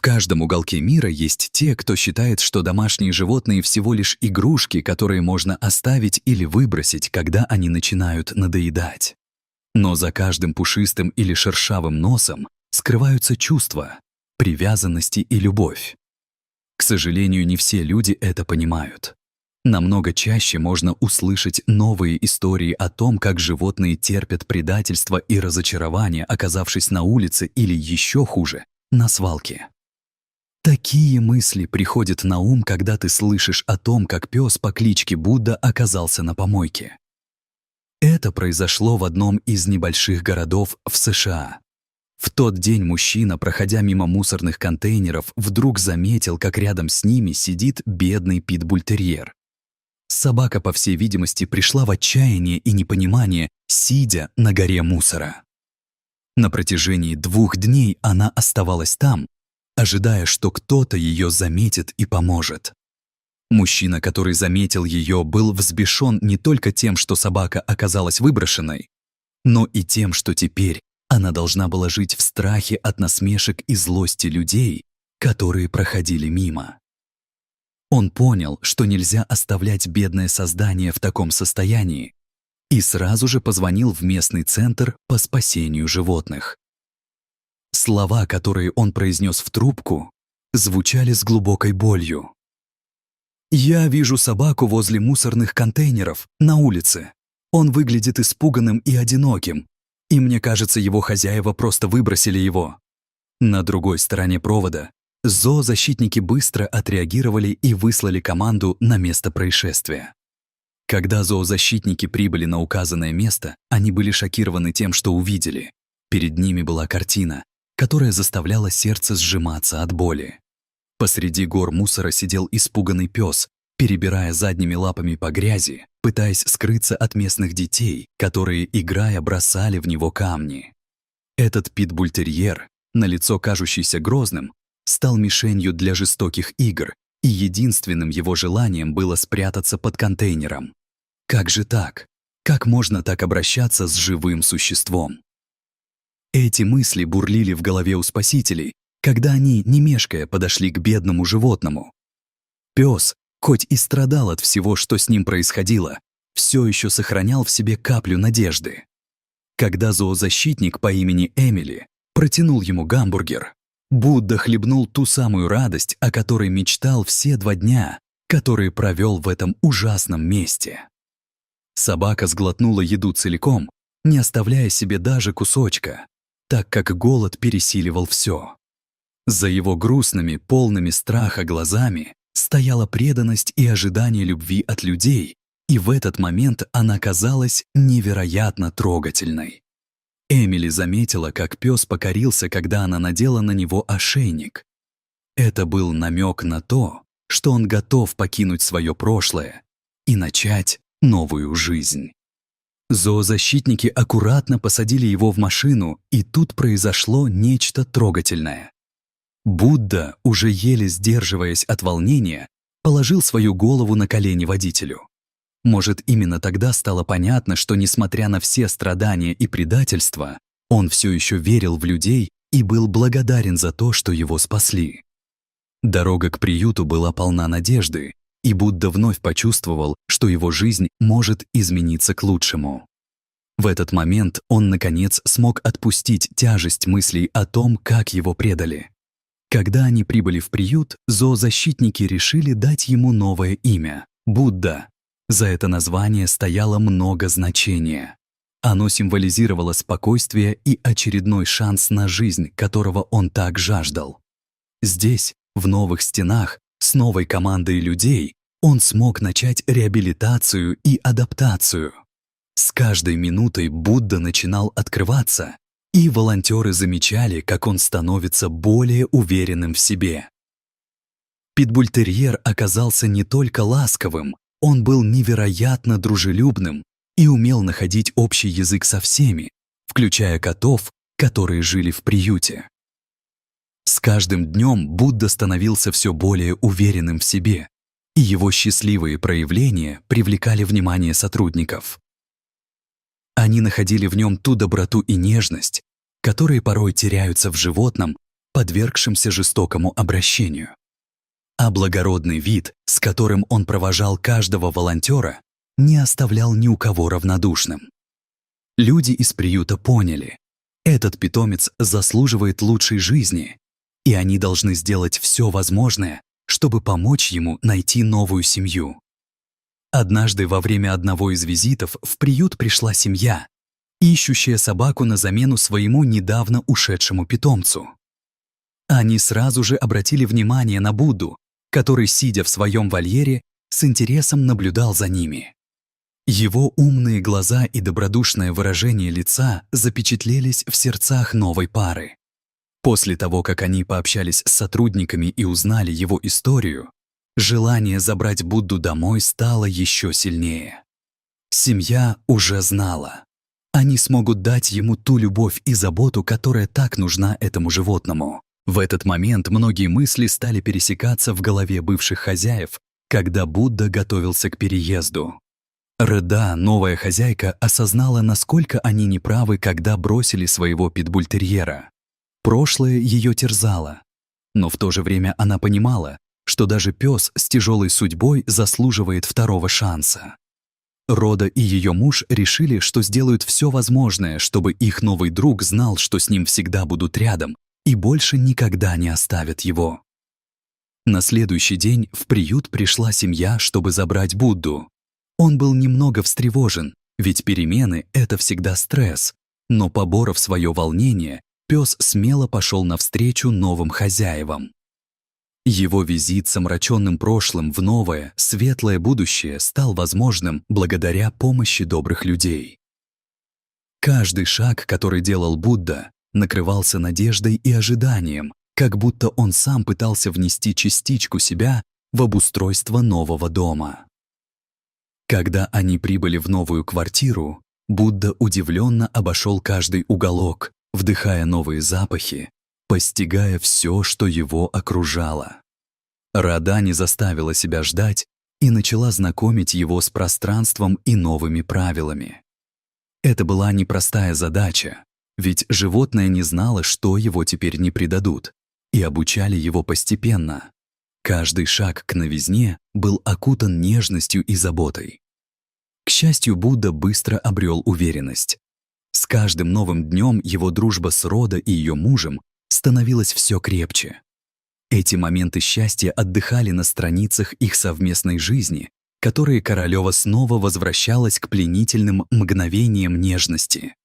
В каждом уголке мира есть те, кто считает, что домашние животные всего лишь игрушки, которые можно оставить или выбросить, когда они начинают надоедать. Но за каждым пушистым или шершавым носом скрываются чувства, привязанности и любовь. К сожалению, не все люди это понимают. Намного чаще можно услышать новые истории о том, как животные терпят предательство и разочарование, оказавшись на улице или еще хуже, на свалке. Такие мысли приходят на ум, когда ты слышишь о том, как пес по кличке Будда оказался на помойке. Это произошло в одном из небольших городов в США. В тот день мужчина, проходя мимо мусорных контейнеров, вдруг заметил, как рядом с ними сидит бедный питбуль-терьер. Собака, по всей видимости, пришла в отчаяние и непонимание, сидя на горе мусора. На протяжении 2 дней она оставалась там, ожидая, что кто-то ее заметит и поможет. Мужчина, который заметил ее, был взбешен не только тем, что собака оказалась выброшенной, но и тем, что теперь она должна была жить в страхе от насмешек и злости людей, которые проходили мимо. Он понял, что нельзя оставлять бедное создание в таком состоянии, и сразу же позвонил в местный центр по спасению животных. Слова, которые он произнес в трубку, звучали с глубокой болью. «Я вижу собаку возле мусорных контейнеров на улице. Он выглядит испуганным и одиноким, и мне кажется, его хозяева просто выбросили его». На другой стороне провода зоозащитники быстро отреагировали и выслали команду на место происшествия. Когда зоозащитники прибыли на указанное место, они были шокированы тем, что увидели. Перед ними была картина, которая заставляла сердце сжиматься от боли. Посреди гор мусора сидел испуганный пес, перебирая задними лапами по грязи, пытаясь скрыться от местных детей, которые, играя, бросали в него камни. Этот питбуль-терьер, налицо кажущийся грозным, стал мишенью для жестоких игр, и единственным его желанием было спрятаться под контейнером. Как же так? Как можно так обращаться с живым существом? Эти мысли бурлили в голове у спасителей, когда они, не мешкая, подошли к бедному животному. Пес, хоть и страдал от всего, что с ним происходило, все еще сохранял в себе каплю надежды. Когда зоозащитник по имени Эмили протянул ему гамбургер, Будда хлебнул ту самую радость, о которой мечтал все 2 дня, которые провел в этом ужасном месте. Собака сглотнула еду целиком, не оставляя себе даже кусочка, так как голод пересиливал все. За его грустными, полными страха глазами стояла преданность и ожидание любви от людей, и в этот момент она казалась невероятно трогательной. Эмили заметила, как пес покорился, когда она надела на него ошейник. Это был намек на то, что он готов покинуть свое прошлое и начать новую жизнь. Зоозащитники аккуратно посадили его в машину, и тут произошло нечто трогательное. Будда, уже еле сдерживаясь от волнения, положил свою голову на колени водителю. Может, именно тогда стало понятно, что, несмотря на все страдания и предательства, он все еще верил в людей и был благодарен за то, что его спасли. Дорога к приюту была полна надежды, и Будда вновь почувствовал, что его жизнь может измениться к лучшему. В этот момент он, наконец, смог отпустить тяжесть мыслей о том, как его предали. Когда они прибыли в приют, зоозащитники решили дать ему новое имя — Будда. За это название стояло много значения. Оно символизировало спокойствие и очередной шанс на жизнь, которого он так жаждал. Здесь, в новых стенах, с новой командой людей, он смог начать реабилитацию и адаптацию. С каждой минутой Будда начинал открываться, и волонтеры замечали, как он становится более уверенным в себе. Питбуль-терьер оказался не только ласковым, он был невероятно дружелюбным и умел находить общий язык со всеми, включая котов, которые жили в приюте. С каждым днем Будда становился все более уверенным в себе, и его счастливые проявления привлекали внимание сотрудников. Они находили в нем ту доброту и нежность, которые порой теряются в животном, подвергшимся жестокому обращению. А благородный вид, с которым он провожал каждого волонтера, не оставлял ни у кого равнодушным. Люди из приюта поняли, этот питомец заслуживает лучшей жизни, и они должны сделать все возможное, чтобы помочь ему найти новую семью. Однажды во время одного из визитов в приют пришла семья, ищущая собаку на замену своему недавно ушедшему питомцу. Они сразу же обратили внимание на Будду, который, сидя в своем вольере, с интересом наблюдал за ними. Его умные глаза и добродушное выражение лица запечатлелись в сердцах новой пары. После того, как они пообщались с сотрудниками и узнали его историю, желание забрать Будду домой стало еще сильнее. Семья уже знала. Они смогут дать ему ту любовь и заботу, которая так нужна этому животному. В этот момент многие мысли стали пересекаться в голове бывших хозяев, когда Будда готовился к переезду. Реда, новая хозяйка, осознала, насколько они неправы, когда бросили своего питбультерьера. Прошлое ее терзало, но в то же время она понимала, что даже пес с тяжелой судьбой заслуживает второго шанса. Рода и ее муж решили, что сделают все возможное, чтобы их новый друг знал, что с ним всегда будут рядом и больше никогда не оставят его. На следующий день в приют пришла семья, чтобы забрать Будду. Он был немного встревожен, ведь перемены — это всегда стресс, но, поборов свое волнение, пес смело пошел навстречу новым хозяевам. Его визит с омраченным прошлым в новое, светлое будущее стал возможным благодаря помощи добрых людей. Каждый шаг, который делал Будда, накрывался надеждой и ожиданием, как будто он сам пытался внести частичку себя в обустройство нового дома. Когда они прибыли в новую квартиру, Будда удивленно обошел каждый уголок, вдыхая новые запахи, постигая все, что его окружало. Рада не заставила себя ждать и начала знакомить его с пространством и новыми правилами. Это была непростая задача, ведь животное не знало, что его теперь не предадут, и обучали его постепенно. Каждый шаг к новизне был окутан нежностью и заботой. К счастью, Будда быстро обрел уверенность. С каждым новым днем его дружба с Рода и ее мужем становилась все крепче. Эти моменты счастья отдыхали на страницах их совместной жизни, которые Королева снова возвращалась к пленительным мгновениям нежности.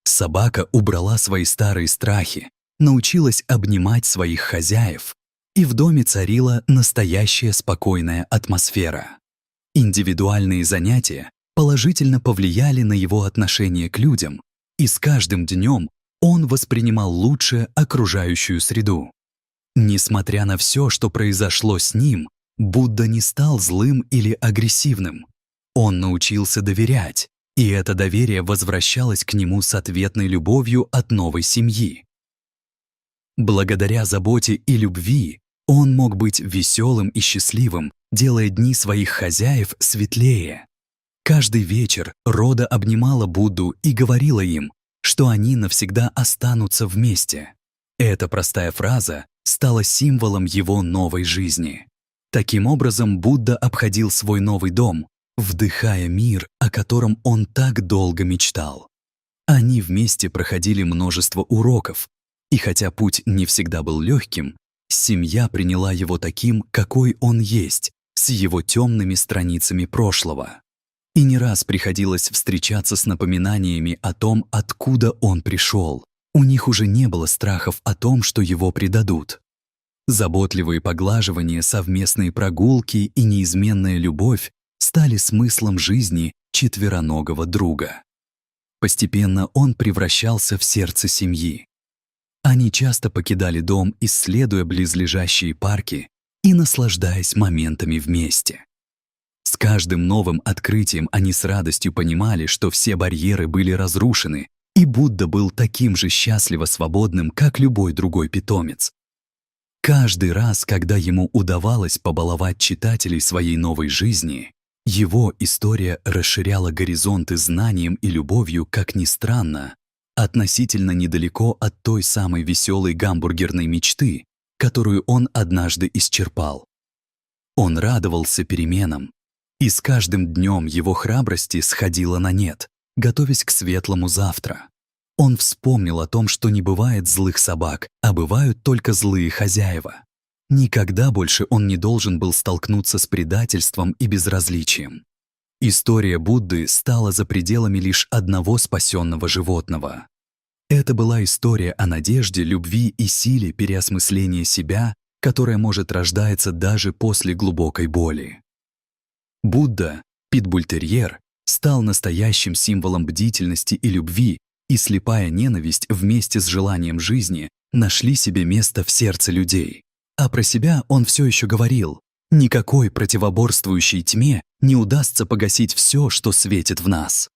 Собака убрала свои старые страхи, научилась обнимать своих хозяев, и в доме царила настоящая спокойная атмосфера. Индивидуальные занятия положительно повлияли на его отношение к людям, и с каждым днем он воспринимал лучше окружающую среду. Несмотря на все, что произошло с ним, Будда не стал злым или агрессивным. Он научился доверять, и это доверие возвращалось к нему с ответной любовью от новой семьи. Благодаря заботе и любви он мог быть веселым и счастливым, делая дни своих хозяев светлее. Каждый вечер Рода обнимала Будду и говорила им, что они навсегда останутся вместе. Эта простая фраза стала символом его новой жизни. Таким образом, Будда обходил свой новый дом, вдыхая мир, о котором он так долго мечтал. Они вместе проходили множество уроков, и хотя путь не всегда был легким, семья приняла его таким, какой он есть, с его темными страницами прошлого. И не раз приходилось встречаться с напоминаниями о том, откуда он пришел. У них уже не было страхов о том, что его предадут. Заботливые поглаживания, совместные прогулки и неизменная любовь стали смыслом жизни четвероногого друга. Постепенно он превращался в сердце семьи. Они часто покидали дом, исследуя близлежащие парки и наслаждаясь моментами вместе. С каждым новым открытием они с радостью понимали, что все барьеры были разрушены, и Будда был таким же счастливо свободным, как любой другой питомец. Каждый раз, когда ему удавалось побаловать читателей своей новой жизни, его история расширяла горизонты знанием и любовью, как ни странно, относительно недалеко от той самой веселой гамбургерной мечты, которую он однажды исчерпал. Он радовался переменам, и с каждым днем его храбрости сходило на нет, готовясь к светлому завтра. Он вспомнил о том, что не бывает злых собак, а бывают только злые хозяева. Никогда больше он не должен был столкнуться с предательством и безразличием. История Будды стала за пределами лишь одного спасенного животного. Это была история о надежде, любви и силе переосмысления себя, которая может рождаться даже после глубокой боли. Будда, питбуль-терьер, стал настоящим символом бдительности и любви, и слепая ненависть вместе с желанием жизни нашли себе место в сердце людей. А про себя он все еще говорил: никакой противоборствующей тьме не удастся погасить все, что светит в нас.